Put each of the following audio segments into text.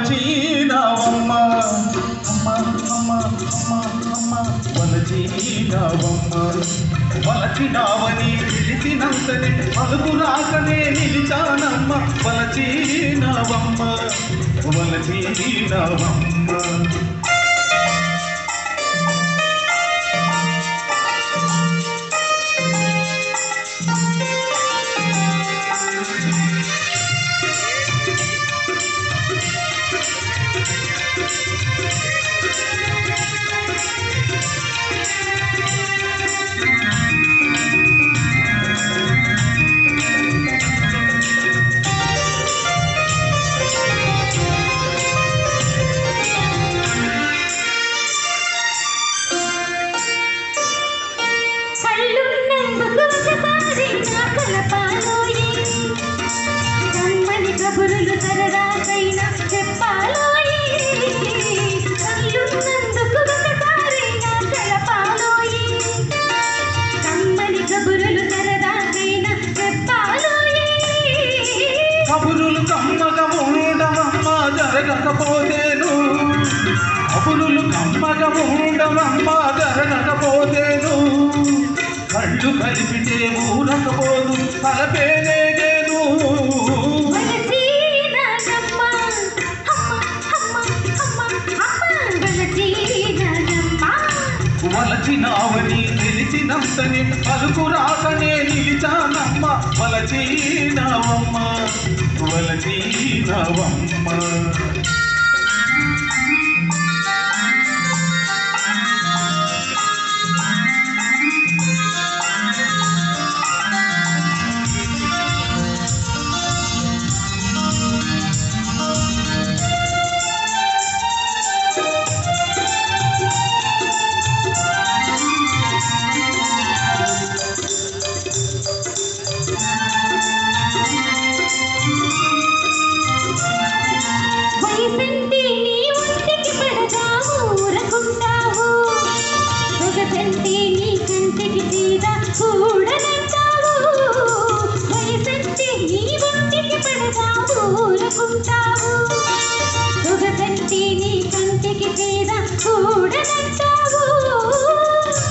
వలచినవమ్మ అమ్మ అమ్మ అమ్మ అమ్మ వలచినవమ్మ వలచినావని పిలిచినంతనే పలుకు రాకనే నిలిచానమ్మ వలచినవమ్మ వలచినవమ్మ కబురులు సరదాకైనా చెప్పాలోయి కళ్ళున్నందుకు ఒకసారైనా తెలపాలోయి కమ్మని కబురులు సరదాకైనా చెప్పాలోయి కబురులు కమ్మగా ఉండవమ్మ జరగకపోతేను కబురులు కమ్మగా ఉండవమ్మ జరగకపోతేను కళ్ళు కలిపితే ఊరకపోదు తలపేనేను వలచినావని తెలిసినంతనే పలుకు రాకనే నిలిచానమ్మ వలచినావమ్మ వలచినావమ్మ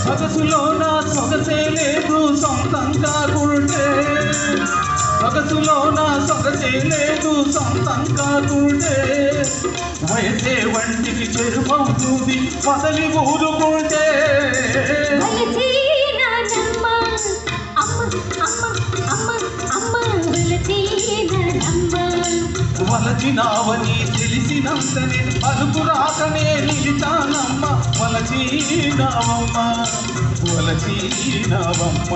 సొగసులోన సొగసే లేదు సొంతం కాకుంటే సొగసులోన సొగసే లేదు సొంతం కాకుంటే వయసే వంటికి చెరుపవుతుంది వదలి ఊరుకుంటే వలచినావని తెలిసినంతనే పలుకు రాకనే నిలిచానమ్మ వలచినావమ్మ వలచినావమ్మ